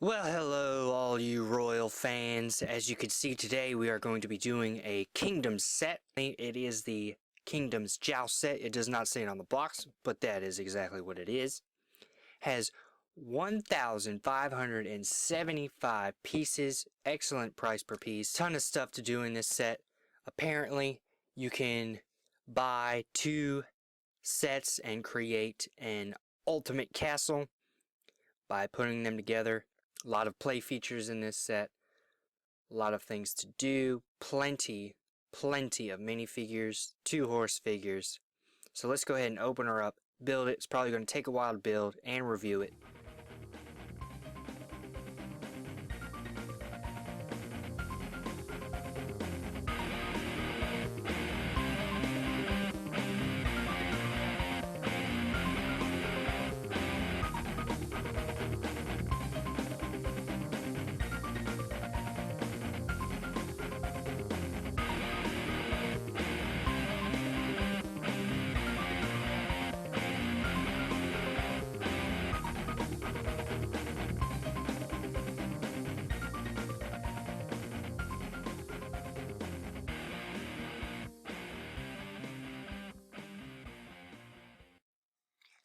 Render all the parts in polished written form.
Well, hello all you royal fans. As you can see today, we are going to be doing a Kingdom set. It is the Kingdom's Joust set. It does not say it on the box, but that is exactly what it is. Has 1,575 pieces. Excellent price per piece. Ton of stuff to do in this set. Apparently, you can buy 2 sets and create an ultimate castle by putting them together. A lot of play features in this set. A lot of things to do. Plenty of minifigures. 2 horse figures. So let's go ahead and open her up. Build it. It's probably going to take a while to build and review it.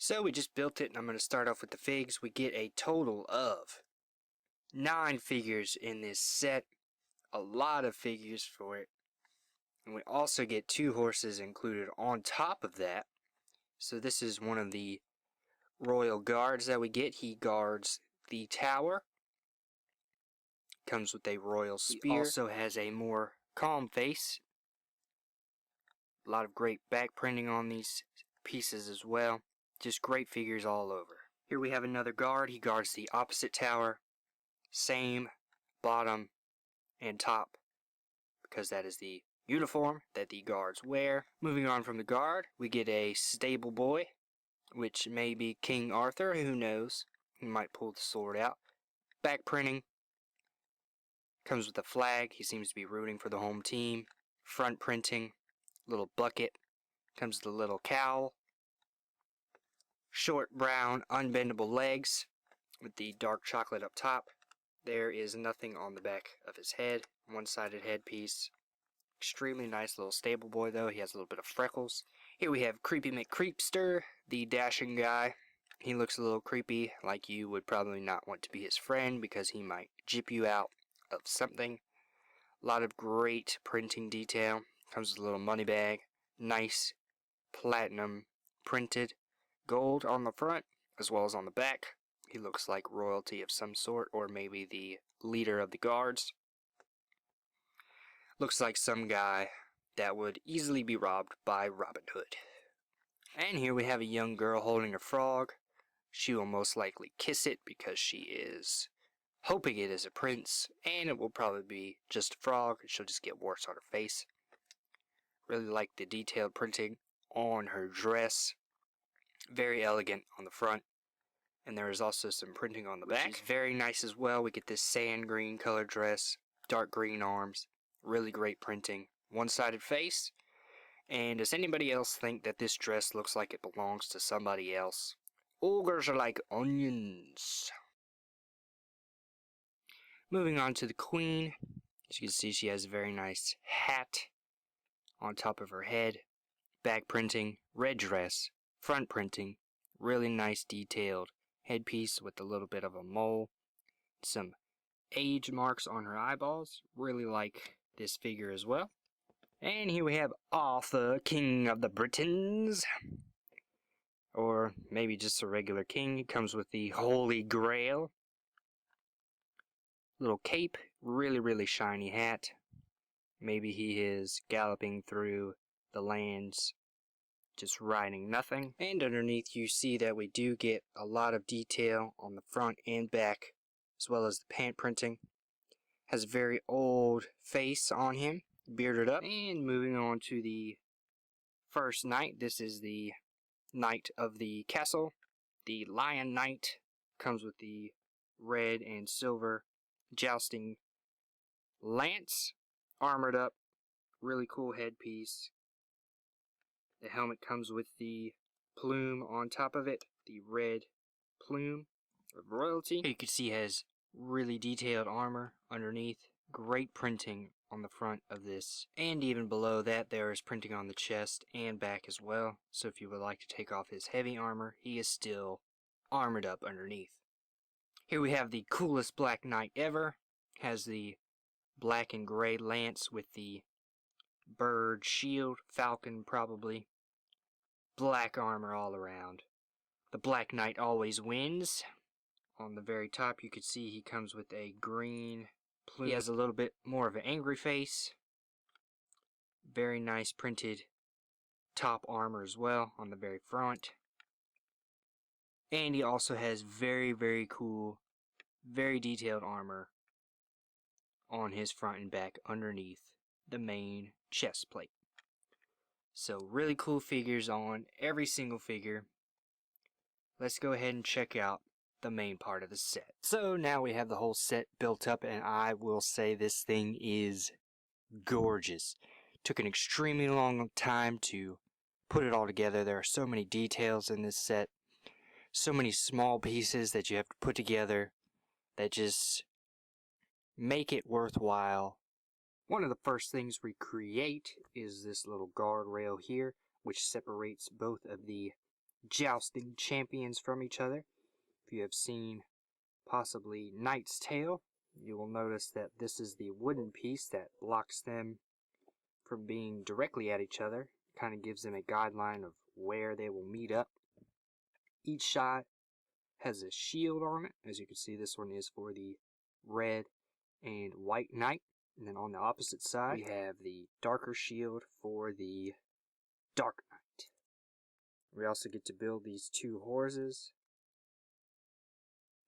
So we just built it, and I'm going to start off with the figs. We get a total of 9 figures in this set. A lot of figures for it. And we also get 2 horses included on top of that. So this is one of the royal guards that we get. He guards the tower. Comes with a royal spear. He also has a more calm face. A lot of great back printing on these pieces as well. Just great figures all over. Here we have another guard. He guards the opposite tower. Same bottom and top, because that is the uniform that the guards wear. Moving on from the guard, we get a stable boy, which may be King Arthur. Who knows? He might pull the sword out. Back printing. Comes with a flag. He seems to be rooting for the home team. Front printing. Little bucket. Comes with a little cowl. Short brown unbendable legs with the dark chocolate up top. There is nothing on the back of his head. One-sided headpiece. Extremely nice little stable boy though. He has a little bit of freckles. Here we have Creepy McCreepster, the dashing guy. He looks a little creepy, like you would probably not want to be his friend because he might jip you out of something. A lot of great printing detail. Comes with a little money bag. Nice platinum printed gold on the front as well as on the back. He looks like royalty of some sort, or maybe the leader of the guards. Looks like some guy that would easily be robbed by Robin Hood. And here we have a young girl holding a frog. She will most likely kiss it because she is hoping it is a prince, and it will probably be just a frog. She'll just get warts on her face. Really like the detailed printing on her dress. Very elegant on the front. And there is also some printing on the back. Which is very nice as well. We get this sand green color dress. Dark green arms. Really great printing. One-sided face. And does anybody else think that this dress looks like it belongs to somebody else? Ogres are like onions. Moving on to the queen. As you can see, she has a very nice hat on top of her head. Back printing. Red dress. Front printing. Really nice detailed headpiece with a little bit of a mole. Some age marks on her eyeballs. Really like this figure as well. And here we have Arthur, King of the Britons. Or maybe just a regular king. He comes with the Holy Grail. Little cape. Really shiny hat. Maybe he is galloping through the lands, just riding nothing. And underneath you see that we do get a lot of detail on the front and back, as well as the pant printing. Has a very old face on him, bearded up. And moving on to the first knight. This is the knight of the castle. The Lion Knight comes with the red and silver jousting lance, armored up. Really cool headpiece. The helmet comes with the plume on top of it, the red plume of royalty. Here you can see he has Really detailed armor underneath. Great printing on the front of this. And even below that there is printing on the chest and back as well. So if you would like to take off his heavy armor, he is still armored up underneath. Here we have the coolest Black Knight ever. Has the black and gray lance with the bird shield, falcon probably. Black armor all around. The Black Knight always wins. On the very top you can see he comes with a green plume. He has a little bit more of an angry face. Very nice printed top armor as well on the very front. And he also has very, very cool, very detailed armor on his front and back underneath the main chest plate. So really cool figures on every single figure. Let's go ahead and check out the main part of the set. So now we have the whole set built up, and I will say this thing is gorgeous. Took an extremely long time to put it all together. There are so many details in this set, so many small pieces that you have to put together that just make it worthwhile. One of the first things we create is this little guardrail here, which separates both of the jousting champions from each other. If you have seen possibly Knight's Tale, you will notice that this is the wooden piece that blocks them from being directly at each other. Kind of gives them a guideline of where they will meet up. Each shot has a shield on it. As you can see, this one is for the red and white knight. And then on the opposite side, we have the darker shield for the dark knight. We also get to build these two horses.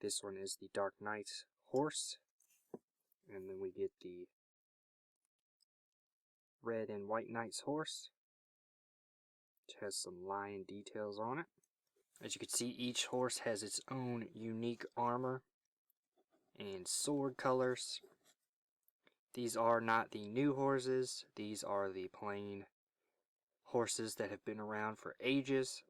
This one is the Dark Knight's horse. And then we get the red and white knight's horse, which has some lion details on it. As you can see, each horse has its own unique armor and sword colors. These are not the new horses. These are the plain horses that have been around for ages.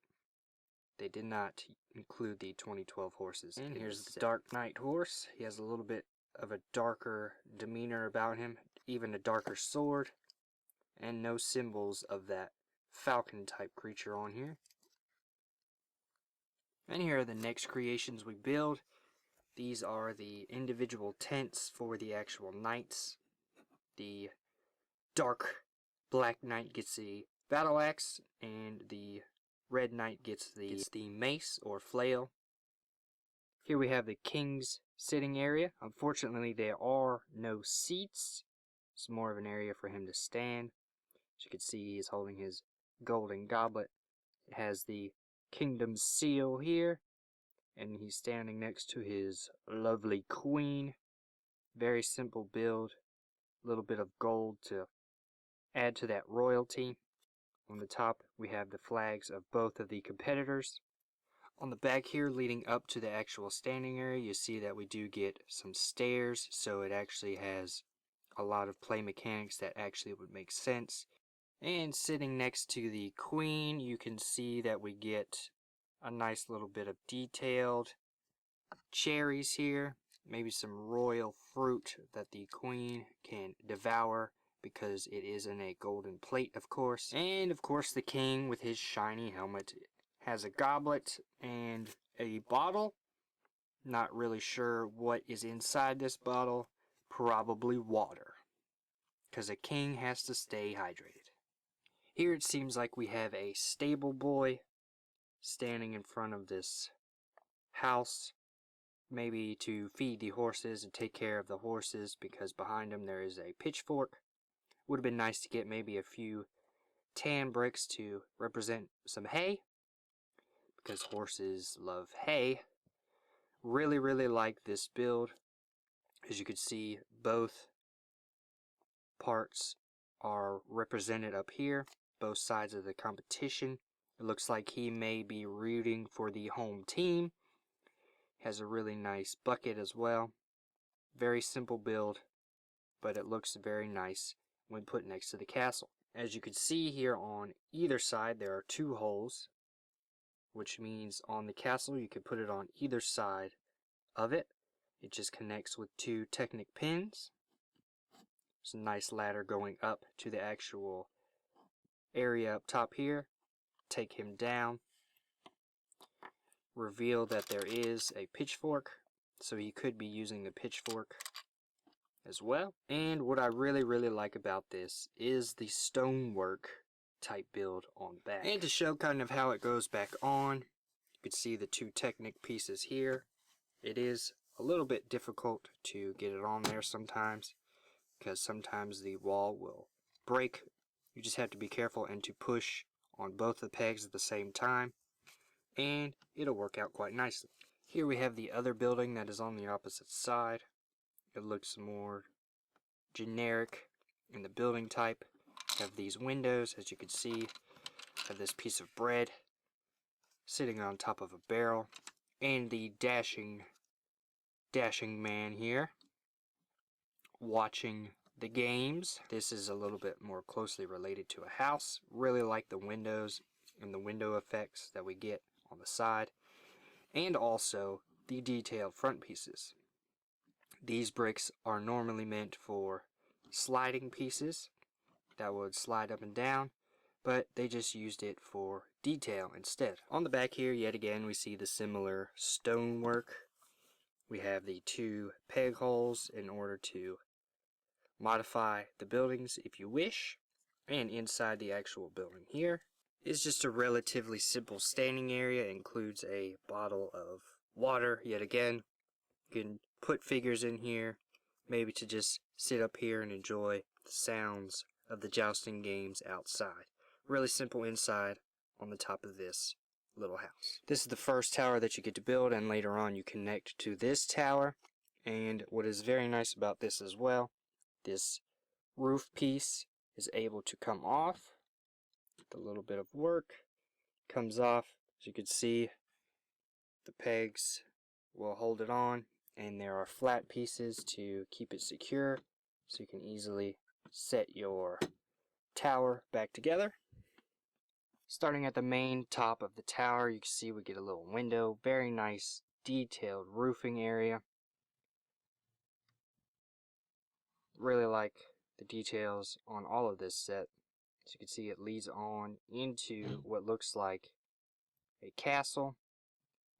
They did not include the 2012 horses. And here's the Dark Knight horse. He has a little bit of a darker demeanor about him, even a darker sword, and no symbols of that falcon type creature on here. And here are the next creations we build. These are the individual tents for the actual knights. The dark black knight gets the battle axe, and the red knight gets the mace or flail. Here we have the king's sitting area. Unfortunately, there are no seats. It's more of an area for him to stand. As you can see, he's holding his golden goblet. It has the kingdom's seal here, and he's standing next to his lovely queen. Very simple build. A little bit of gold to add to that royalty. On the top, we have the flags of both of the competitors. On the back here, leading up to the actual standing area, you see that we do get some stairs, so it actually has a lot of play mechanics that actually would make sense. And sitting next to the queen, you can see that we get a nice little bit of detailed cherries here. Maybe some royal fruit that the queen can devour, because it is in a golden plate, of course. And of course the king with his shiny helmet has a goblet and a bottle. Not really sure what is inside this bottle. Probably water, because a king has to stay hydrated. Here it seems like we have a stable boy standing in front of this house, maybe to feed the horses and take care of the horses, because behind him there is a pitchfork. Would have been nice to get maybe a few tan bricks to represent some hay, because horses love hay. Really like this build. As you can see, both parts are represented up here, both sides of the competition. It looks like he may be rooting for the home team. Has a really nice bucket as well. Very simple build, but it looks very nice when put next to the castle. As you can see here, on either side there are two holes, which means on the castle you can put it on either side of it. It just connects with 2 Technic pins. There's a nice ladder going up to the actual area up top here. Take him down. Reveal that there is a pitchfork, so he could be using the pitchfork as well. And what I really like about this is the stonework type build on back. And to show kind of how it goes back on, you can see the 2 Technic pieces here. It is a little bit difficult to get it on there sometimes, because sometimes the wall will break. You just have to be careful and to push on both the pegs at the same time, and it'll work out quite nicely. Here we have the other building that is on the opposite side. It looks more generic in the building type. Have these windows, as you can see. Have this piece of bread sitting on top of a barrel, and the dashing man here watching the games. This is a little bit more closely related to a house. Really like the windows and the window effects that we get on the side, and also the detailed front pieces. These bricks are normally meant for sliding pieces that would slide up and down, but they just used it for detail instead. On the back here, yet again, we see the similar stonework. We have the 2 peg holes in order to modify the buildings if you wish. And inside the actual building here is just a relatively simple standing area. It includes a bottle of water. Yet again, you can put figures in here, maybe to just sit up here and enjoy the sounds of the jousting games outside. Really simple inside on the top of this little house. This is the first tower that you get to build, and later on you connect to this tower. And what is very nice about this as well, this roof piece is able to come off with a little bit of work. Comes off. As you can see, the pegs will hold it on, and there are flat pieces to keep it secure, so you can easily set your tower back together. Starting at the main top of the tower, you can see we get a little window. Very nice detailed roofing area. Really like the details on all of this set. As you can see, it leads on into what looks like a castle,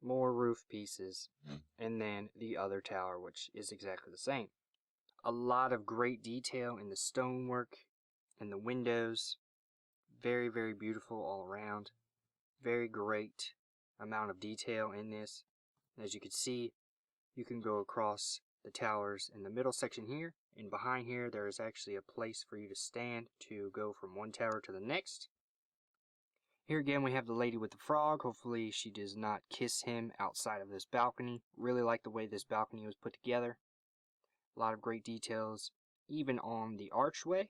more roof pieces, and then the other tower, which is exactly the same. A lot of great detail in the stonework and the windows. Very beautiful all around. Very great amount of detail in this. As you can see, you can go across the towers in the middle section here, and behind here there is actually a place for you to stand to go from one tower to the next. Here again we have the lady with the frog. Hopefully she does not kiss him outside of this balcony. Really like the way this balcony was put together. A lot of great details even on the archway,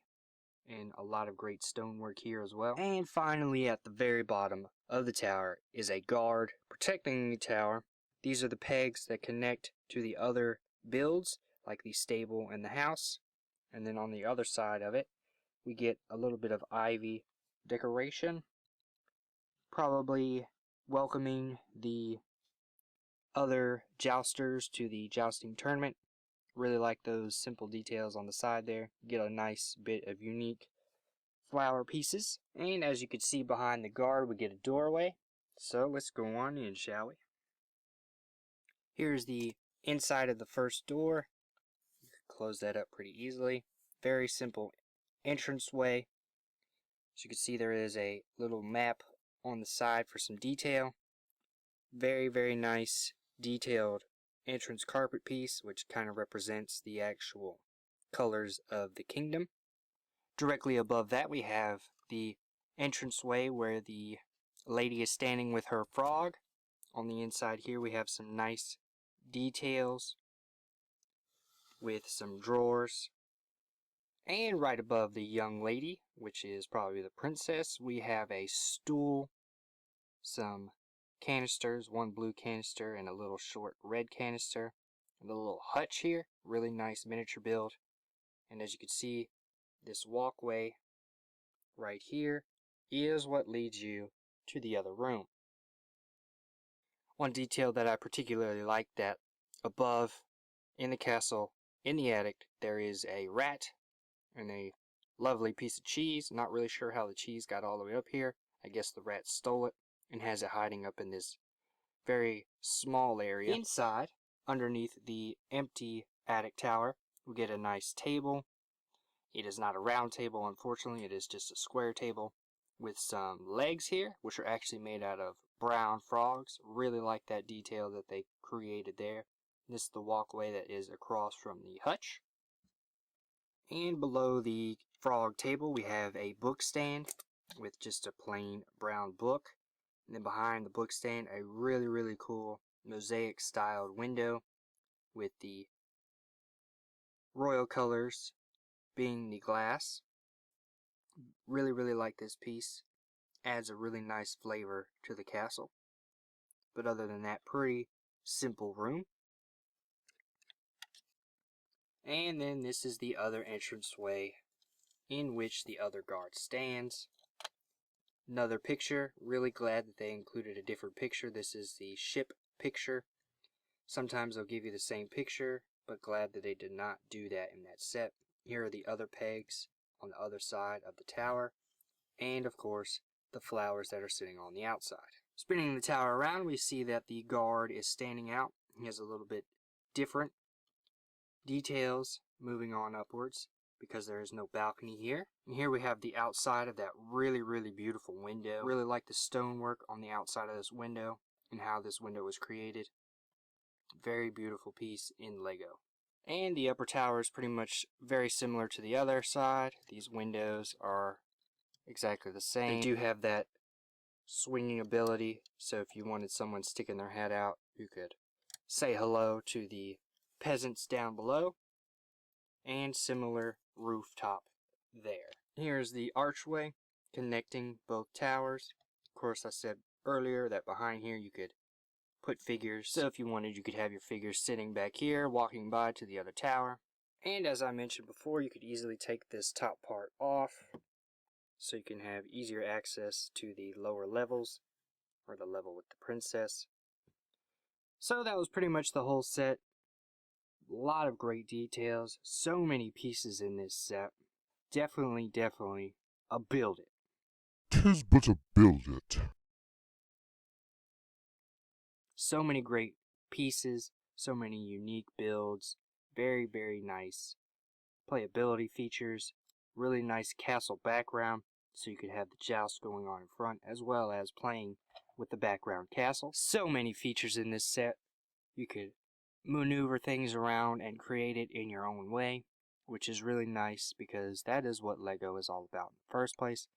and a lot of great stonework here as well. And finally, at the very bottom of the tower is a guard protecting the tower. These are the pegs that connect to the other builds, like the stable and the house. And then on the other side of it, we get a little bit of ivy decoration, probably welcoming the other jousters to the jousting tournament. Really like those simple details on the side there. Get a nice bit of unique flower pieces. And as you can see behind the guard, we get a doorway. So let's go on in, shall we? Here's the inside of the first door. Close that up pretty easily. Very simple entranceway. As you can see, there is a little map on the side for some detail. Very nice detailed entrance carpet piece, which kind of represents the actual colors of the kingdom. Directly above that we have the entranceway where the lady is standing with her frog. On the inside here we have some nice details with some drawers. And right above the young lady, which is probably the princess, we have a stool, some canisters, one blue canister and a little short red canister, and a little hutch here. Really nice miniature build. And as you can see, this walkway right here is what leads you to the other room. One detail that I particularly like, that above in the castle, in the attic, there is a rat and a lovely piece of cheese. Not really sure how the cheese got all the way up here. I guess the rat stole it and has it hiding up in this very small area. Inside, underneath the empty attic tower, we get a nice table. It is not a round table, unfortunately. It is just a square table with some legs here, which are actually made out of brown frogs. Really like that detail that they created there. This is the walkway that is across from the hutch. And below the frog table, we have a book stand with just a plain brown book. And then behind the book stand, a really cool mosaic styled window with the royal colors being the glass. Really like this piece. Adds a really nice flavor to the castle. But other than that, pretty simple room. And then this is the other entranceway in which the other guard stands. Another picture. Really glad that they included a different picture. This is the ship picture. Sometimes they'll give you the same picture, but glad that they did not do that in that set. Here are the other pegs on the other side of the tower. And of course, the flowers that are sitting on the outside. Spinning the tower around, we see that the guard is standing out. He has a little bit different details moving on upwards because there is no balcony here. And here we have the outside of that really beautiful window. Really like the stonework on the outside of this window and how this window was created. Very beautiful piece in Lego. And the upper tower is pretty much very similar to the other side. These windows are exactly the same. They do have that swinging ability, so if you wanted someone sticking their head out, you could say hello to the peasants down below. And similar rooftop there. Here's the archway connecting both towers. Of course, I said earlier that behind here you could put figures. So if you wanted, you could have your figures sitting back here, walking by to the other tower. And as I mentioned before, you could easily take this top part off, so you can have easier access to the lower levels, or the level with the princess. So that was pretty much the whole set. A lot of great details, so many pieces in this set. Definitely a build it. 'Tis but a build it. So many great pieces, so many unique builds, very nice playability features, really nice castle background, so you could have the joust going on in front, as well as playing with the background castle. So many features in this set. You could maneuver things around and create it in your own way, which is really nice because that is what Lego is all about in the first place.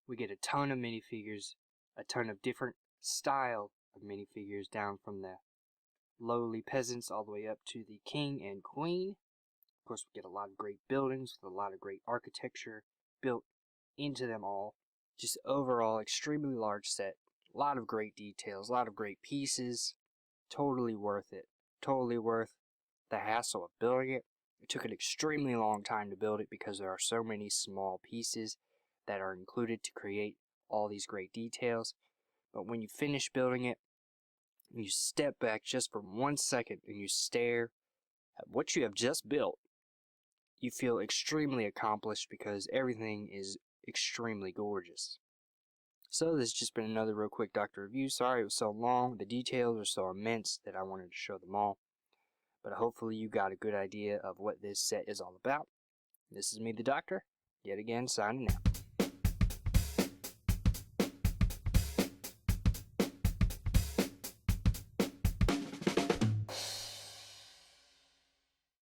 We get a ton of minifigures, a ton of different style of minifigures, down from the lowly peasants all the way up to the king and queen. Of course, we get a lot of great buildings with a lot of great architecture built into them all. Just overall, extremely large set. A lot of great details, a lot of great pieces. Totally worth it. Totally worth the hassle of building it. It took an extremely long time to build it because there are so many small pieces that are included to create all these great details. But when you finish building it, you step back just for 1 second and you stare at what you have just built, you feel extremely accomplished because everything is extremely gorgeous. So this has just been another real quick Doctor review. Sorry it was so long. The details are so immense that I wanted to show them all. But hopefully you got a good idea of what this set is all about. This is me, the Doctor, yet again signing out.